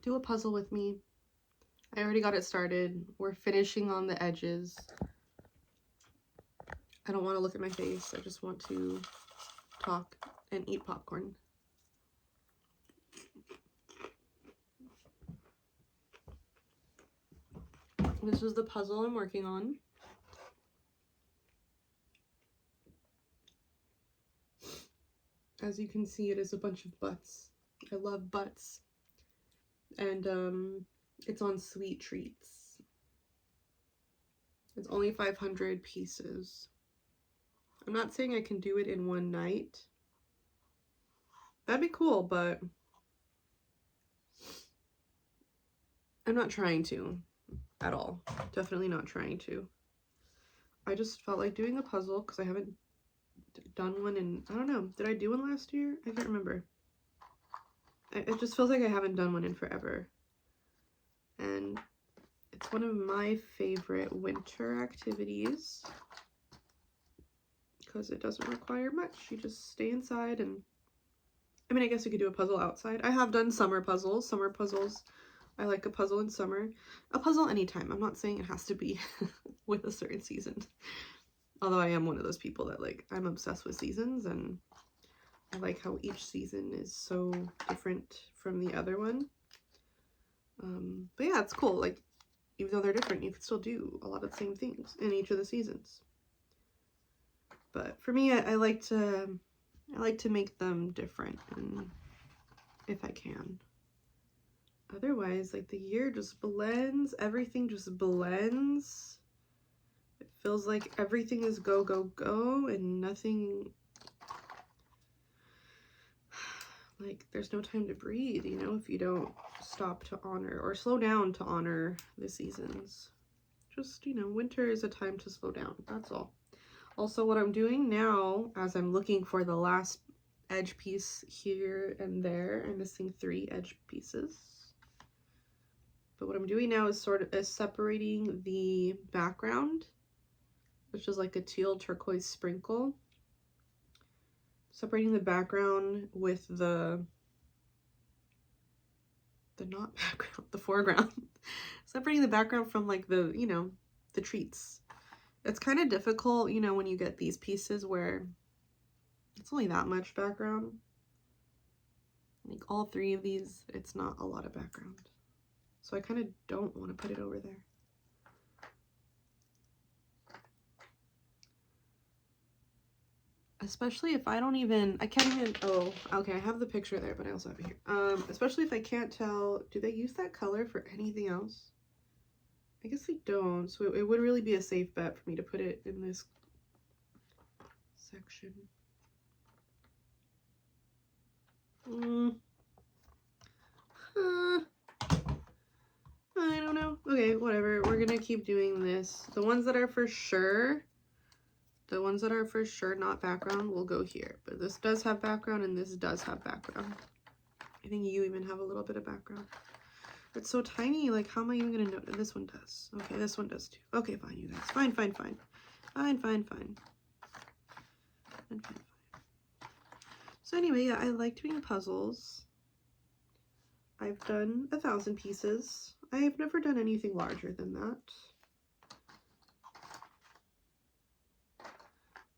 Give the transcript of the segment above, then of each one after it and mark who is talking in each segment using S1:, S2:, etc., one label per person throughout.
S1: do a puzzle with me. I already got it started. We're finishing on the edges. I don't want to look at my face. I just want to talk and eat popcorn. This is the puzzle I'm working on. As you can see, it is a bunch of butts. I love butts. And it's on Sweet Treats. It's only 500 pieces. I'm not saying I can do it in one night. That'd be cool, but I'm not trying to at all. Definitely not trying to. I just felt like doing a puzzle because I haven't done one in, I don't know, did I do one last year? I can't remember. It just feels like I haven't done one in forever. And it's one of my favorite winter activities because it doesn't require much. You just stay inside and, I mean, I guess you could do a puzzle outside. I have done summer puzzles. Summer puzzles, I like a puzzle in summer. A puzzle anytime. I'm not saying it has to be with a certain season. Although I am one of those people that, like, I'm obsessed with seasons, and I like how each season is so different from the other one. But yeah, it's cool. Like, even though they're different, you can still do a lot of the same things in each of the seasons. But for me, I like to make them different, and if I can. Otherwise, like, the year just blends. Everything just blends. It feels like everything is go, go, go, and nothing, like, there's no time to breathe, you know, if you don't stop to honor or slow down to honor the seasons. Just, you know, winter is a time to slow down. That's all. Also, what I'm doing now, as I'm looking for the last edge piece here and there, I'm missing 3 edge pieces. But what I'm doing now is separating the background, which is like a teal turquoise sprinkle. Separating the background with the not background, the foreground. Separating the background from, like, the, you know, the treats. It's kind of difficult, you know, when you get these pieces where it's only that much background. Like, all 3 of these, it's not a lot of background. So I kind of don't want to put it over there. Especially if I can't even, oh, okay, I have the picture there, but I also have it here. Especially if I can't tell, do they use that color for anything else? I guess they don't, so it would really be a safe bet for me to put it in this section. I don't know. Okay, whatever. We're gonna keep doing this. The ones that are for sure not background will go here. But this does have background and this does have background. I think you even have a little bit of background. It's so tiny, like, how am I even gonna know? This one does. Okay, this one does too. Okay, fine, you guys. Fine. So anyway, yeah, I like doing puzzles. I've done 1,000 pieces. I have never done anything larger than that.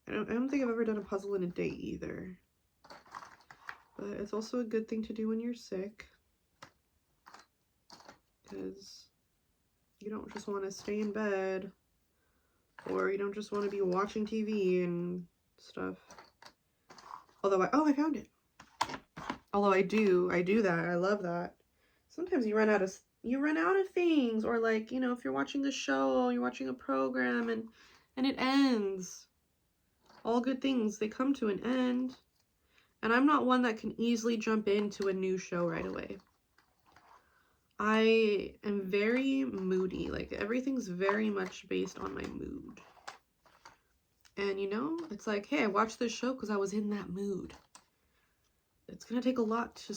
S1: I don't think I've ever done a puzzle in a day either. But it's also a good thing to do when you're sick, because you don't just want to stay in bed, or you don't just want to be watching TV and stuff. Although I found it. Although I do that. I love that. Sometimes you run out of things, or, like, you know, if you're watching a show, you're watching a program and it ends. All good things, they come to an end. And I'm not one that can easily jump into a new show right away. I am very moody. Like, everything's very much based on my mood. And, you know, it's like, hey, I watched this show because I was in that mood. It's gonna take a lot to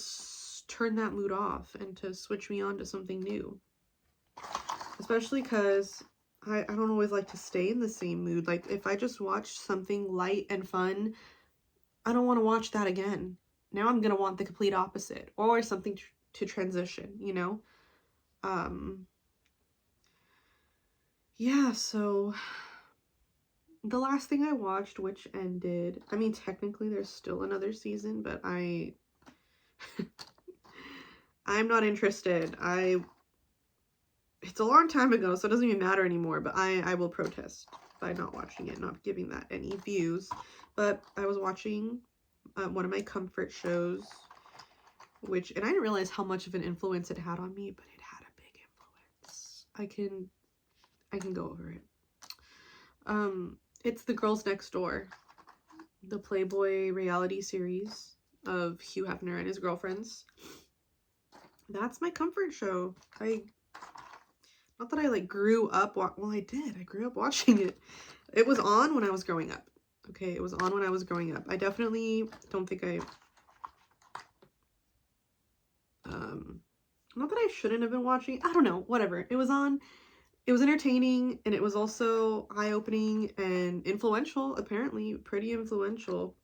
S1: turn that mood off and to switch me on to something new. Especially because I don't always like to stay in the same mood. Like, if I just watch something light and fun, I don't want to watch that again. Now I'm going to want the complete opposite, or something to transition, you know? Yeah, so the last thing I watched, which ended, I mean, technically there's still another season, but I'm not interested. It's a long time ago, so it doesn't even matter anymore, but I will protest by not watching it, not giving that any views. But I was watching one of my comfort shows, and I didn't realize how much of an influence it had on me, but it had a big influence. I can go over it. It's The Girls Next Door, the Playboy reality series of Hugh Hefner and his girlfriends. That's my comfort show. Not that I like grew up, well I did, I grew up watching it. It was on when I was growing up. Okay, it was on when I was growing up. I definitely don't think not that I shouldn't have been watching, I don't know, whatever. It was on, it was entertaining, and it was also eye-opening and influential, apparently, pretty influential.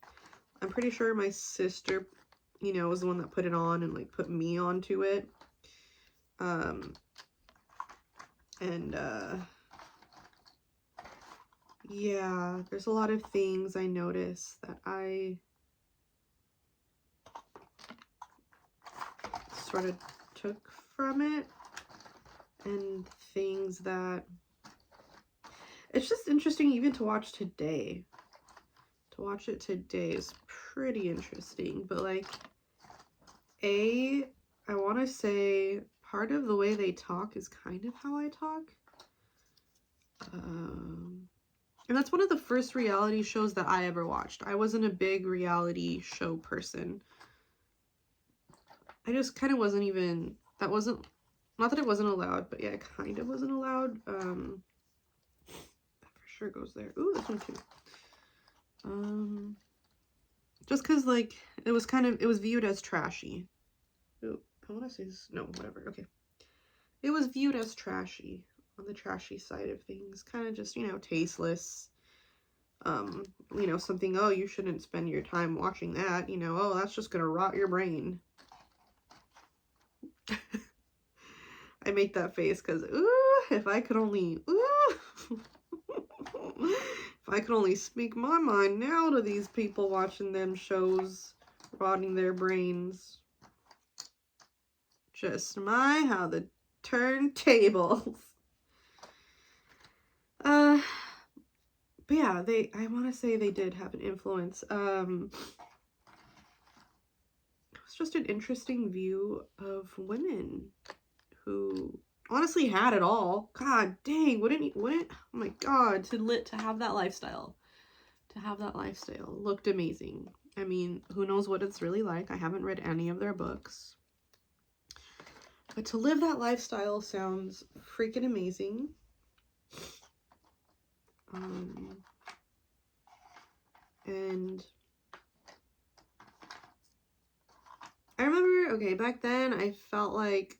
S1: I'm pretty sure my sister, you know, was the one that put it on and like put me onto it. Yeah, there's a lot of things I noticed that I sort of took from it, and things that it's just interesting even to watch today. To watch it today is pretty interesting, but like, I want to say part of the way they talk is kind of how I talk. And that's one of the first reality shows that I ever watched. I wasn't a big reality show person. I just kind of wasn't even, that wasn't, not that it wasn't allowed, but yeah, it kind of wasn't allowed. That for sure goes there. Ooh, this one too. Just because, like, it was viewed as trashy. Ooh, I want to say this, no, whatever, okay. It was viewed as trashy, on the trashy side of things. Kind of just, you know, tasteless. You know, something, oh, you shouldn't spend your time watching that, you know, oh, that's just gonna rot your brain. I make that face because, ooh, if I could only, ooh, if I could only speak my mind now to these people watching them shows, rotting their brains. Just how the turntables. But yeah, I want to say they did have an influence. It was just an interesting view of women who honestly had it all. God dang, wouldn't, oh my God, to have that lifestyle. To have that lifestyle looked amazing. I mean, who knows what it's really like. I haven't read any of their books. But to live that lifestyle sounds freaking amazing. And I remember, okay, back then I felt like,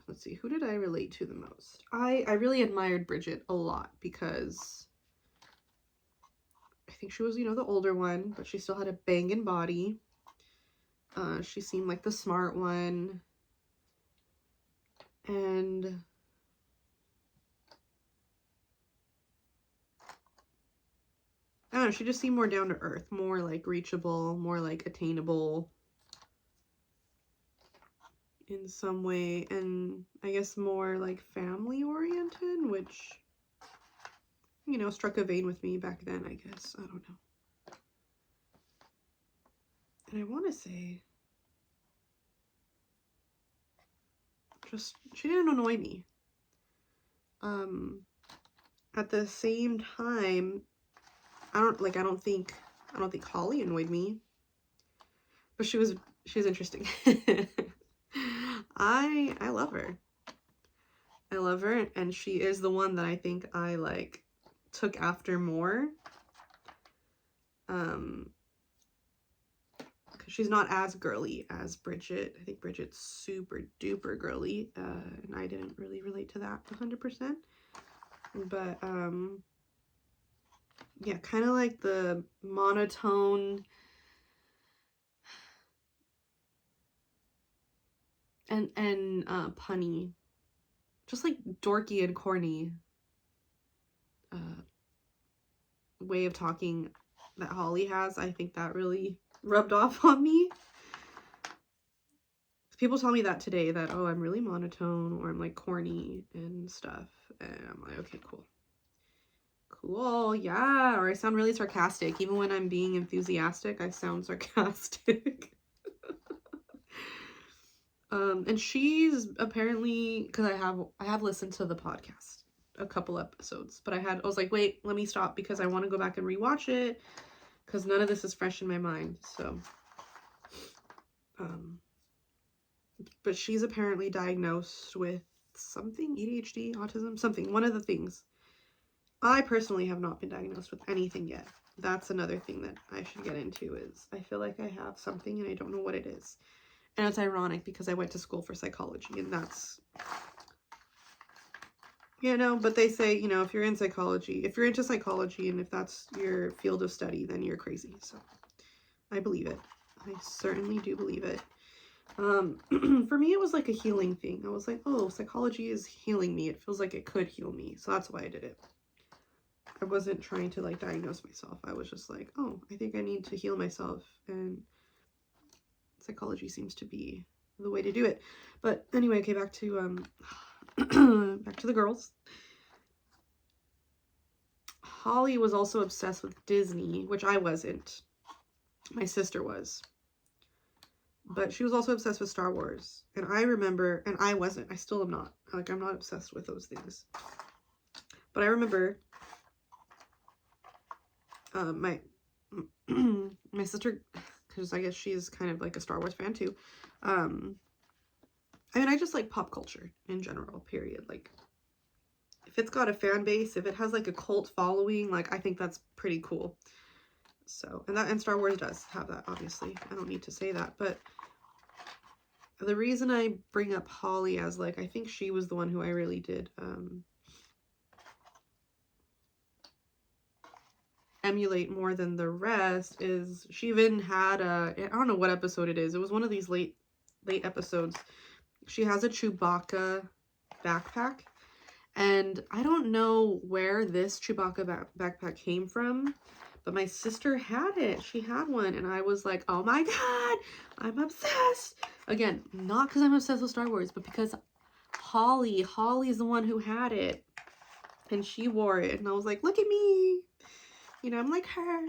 S1: let's see, who did I relate to the most? I really admired Bridget a lot because I think she was, you know, the older one, but she still had a banging body. She seemed like the smart one. And I don't know, she just seemed more down to earth, more like reachable, more like attainable in some way, and I guess more like family oriented, which, you know, struck a vein with me back then, I guess. I don't know. And I want to say, just, she didn't annoy me. At the same time, I don't think Holly annoyed me, but she was interesting. I love her. I love her, and she is the one that I think I like took after more. Because she's not as girly as Bridget. I think Bridget's super duper girly, and I didn't really relate to that 100%. But yeah, kind of like the monotone, and punny. Just like dorky and corny way of talking that Holly has. I think that really rubbed off on me. People tell me that today, that, oh, I'm really monotone, or I'm like corny and stuff. And I'm like, okay, cool. Cool, yeah. Or I sound really sarcastic. Even when I'm being enthusiastic, I sound sarcastic. And she's apparently, because I have listened to the podcast, a couple episodes, but I was like, wait, let me stop because I want to go back and rewatch it because none of this is fresh in my mind. So, but she's apparently diagnosed with something, ADHD, autism, something, one of the things. I personally have not been diagnosed with anything yet. That's another thing that I should get into, is I feel like I have something and I don't know what it is. And it's ironic because I went to school for psychology, and that's, you know, but they say, you know, if you're into psychology and if that's your field of study, then you're crazy. So I believe it. I certainly do believe it. For me, it was like a healing thing. I was like, oh, psychology is healing me. It feels like it could heal me. So that's why I did it. I wasn't trying to like diagnose myself. I was just like, oh, I think I need to heal myself, and psychology seems to be the way to do it. But anyway, okay, back to back to the girls. Holly was also obsessed with Disney, which I wasn't. My sister was. But she was also obsessed with Star Wars. And I remember, and I wasn't. I still am not. Like, I'm not obsessed with those things. But I remember my sister, because I guess she's kind of like a Star Wars fan too. I mean, I just like pop culture in general, period. Like, if it's got a fan base, if it has like a cult following, like, I think that's pretty cool. So, and Star Wars does have that, obviously. I don't need to say that, but the reason I bring up Holly as, like, I think she was the one who I really did emulate more than the rest is she even had I don't know what episode it is. It was one of these late episodes. She has a Chewbacca backpack, and I don't know where this Chewbacca backpack came from, but my sister had it. She had one, and I was like, oh my god, I'm obsessed. Again, not because I'm obsessed with Star Wars, but because Holly's the one who had it, and she wore it, and I was like, look at me, you know, I'm like her.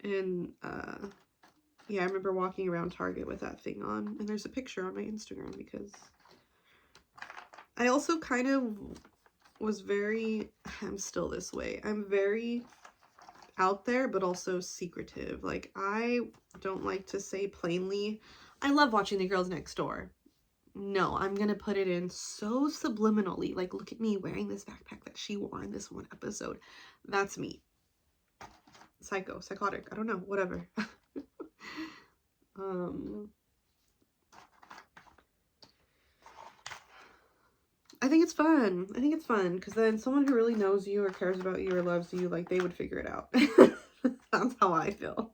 S1: And yeah, I remember walking around Target with that thing on, and there's a picture on my Instagram because I also kind of was I'm still this way. I'm very out there, but also secretive. Like, I don't like to say plainly, I love watching The Girls Next Door. No, I'm gonna put it in so subliminally. Like, look at me wearing this backpack that she wore in this one episode. That's me. Psychotic, I don't know, whatever. I think it's fun. I think it's fun because then someone who really knows you or cares about you or loves you, like, they would figure it out. That's how I feel.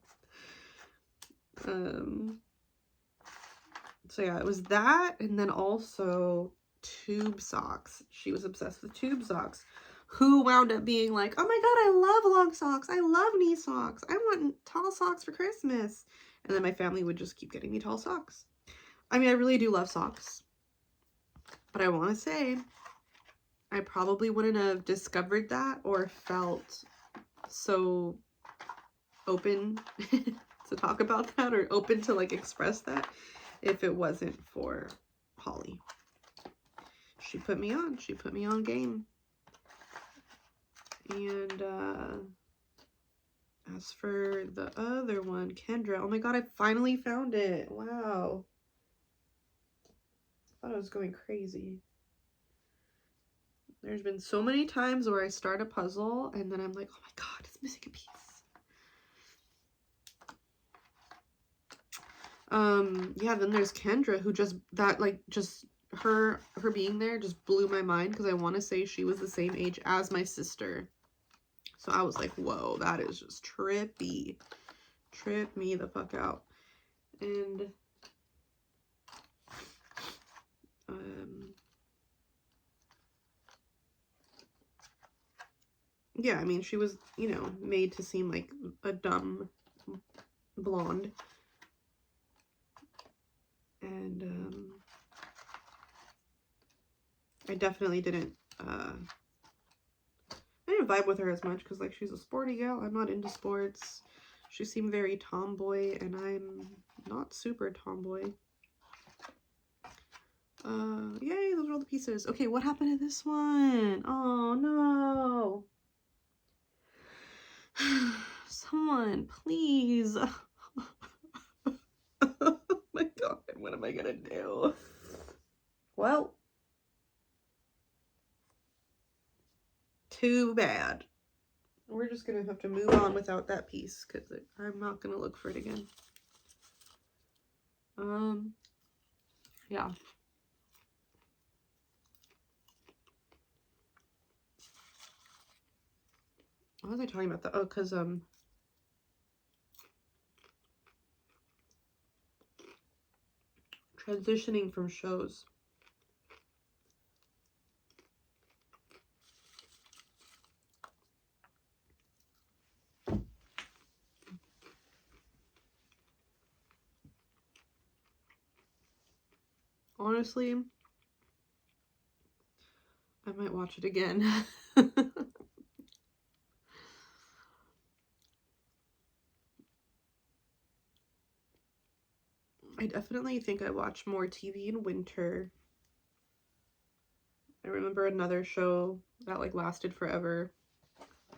S1: So yeah, it was that, and then also tube socks. She was obsessed with tube socks, who wound up being like, oh my god, I love long socks. I love knee socks. I want tall socks for Christmas. And then my family would just keep getting me tall socks. I mean, I really do love socks. But I want to say, I probably wouldn't have discovered that or felt so open to talk about that, or open to, like, express that, if it wasn't for Holly. She put me on. She put me on game. And as for the other one, Kendra, oh my god, I finally found it. Wow. I thought I was going crazy. There's been so many times where I start a puzzle and then I'm like, oh my god, it's missing a piece. Yeah, then there's Kendra, who just her being there just blew my mind, because I want to say she was the same age as my sister. So I was like, whoa, that is just trippy. Trip me the fuck out. And yeah, I mean, she was, you know, made to seem like a dumb blonde. And I definitely didn't vibe with her as much because, like, she's a sporty gal. I'm not into sports. She seemed very tomboy, and I'm not super tomboy. Yay, those are all the pieces. Okay, what happened to this one? Oh, no. Someone, please. Oh my god, what am I gonna do? Well, too bad. We're just gonna have to move on without that piece because I'm not gonna look for it again. Yeah. What was I talking about? Oh, because transitioning from shows. Honestly, I might watch it again. I definitely think I watch more TV in winter. I remember another show that like lasted forever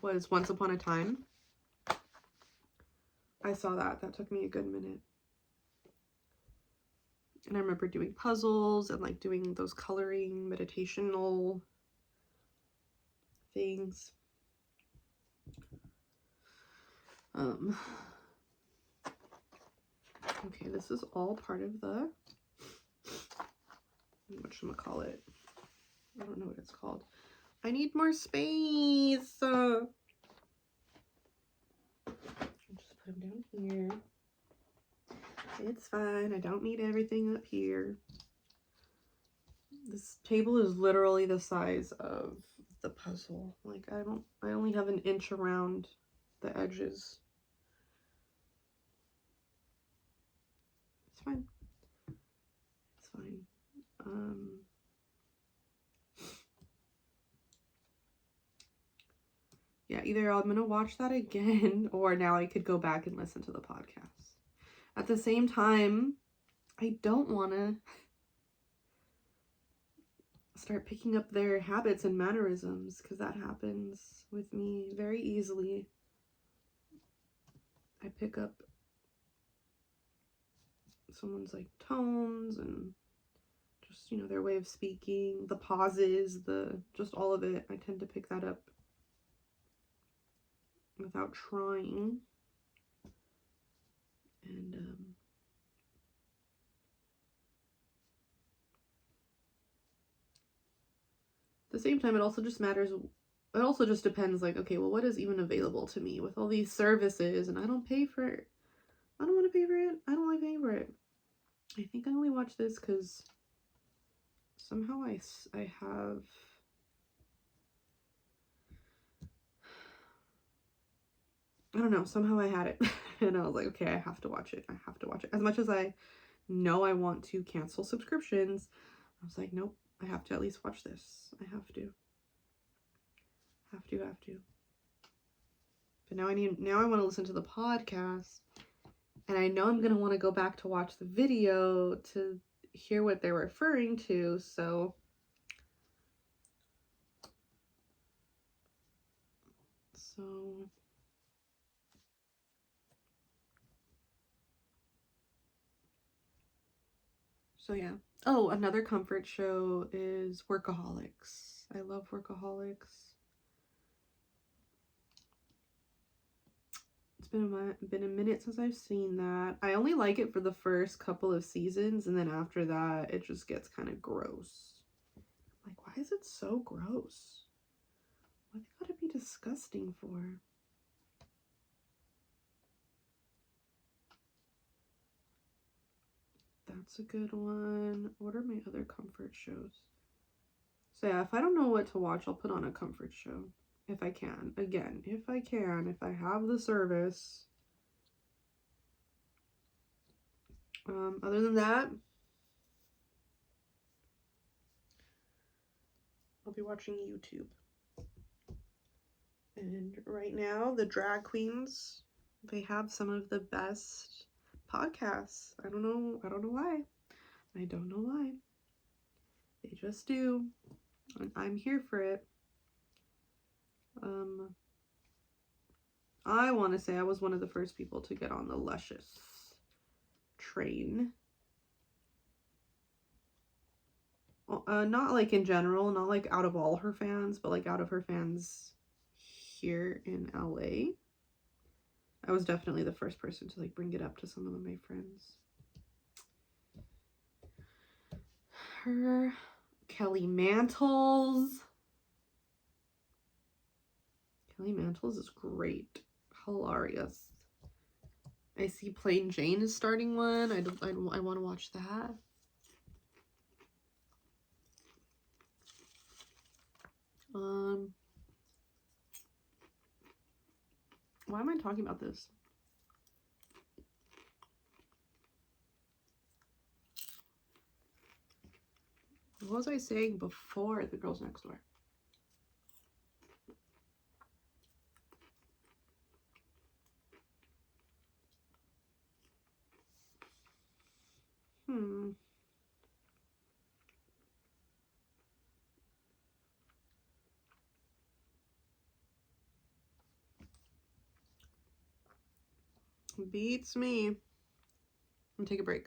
S1: was Once Upon a Time. I saw that. That took me a good minute. And I remember doing puzzles and like doing those coloring meditational things. Okay, this is all part of the, whatchamacallit? I don't know what it's called. I need more space. I'll just put them down here. It's fine. I don't need everything up here. This table is literally the size of the puzzle. Like, I only have an inch around the edges. It's fine. It's fine. Yeah, either I'm gonna watch that again or now I could go back and listen to the podcast. At the same time, I don't want to start picking up their habits and mannerisms because that happens with me very easily. I pick up someone's like tones and just, you know, their way of speaking, the pauses, just all of it. I tend to pick that up without trying. And at the same time, it also just matters. It also just depends, like, okay, well, what is even available to me with all these services, and I don't pay for it. I don't want to pay for it. I don't like paying for it. I think I only watch this because somehow I have, I don't know, somehow I had it. And I was like, okay, I have to watch it. I have to watch it. As much as I know I want to cancel subscriptions, I was like, nope, I have to at least watch this. I have to. Have to. But now I want to listen to the podcast. And I know I'm going to want to go back to watch the video to hear what they're referring to, so yeah. Oh, another comfort show is Workaholics. I love Workaholics. It's been a minute since I've seen that. I only like it for the first couple of seasons, and then after that, it just gets kind of gross. Like, why is it so gross? Why they gotta be disgusting for? That's a good one. What are my other comfort shows? So yeah, if I don't know what to watch, I'll put on a comfort show. if I can. Again, if I can, if I have the service. Other than that, I'll be watching YouTube. And right now, the drag queens, they have some of the best podcasts. I don't know why. I don't know why. They just do. And I'm here for it. I want to say I was one of the first people to get on the Luscious train. Not like in general, not like out of all her fans, but like out of her fans here in LA. I was definitely the first person to like bring it up to some of my friends. Her, Kelly Mantles. Kelly Mantles is great. Hilarious. I see Plain Jane is starting one. I want to watch that. Why am I talking about this? What was I saying before The Girls Next Door? Beats me. I'm gonna take a break.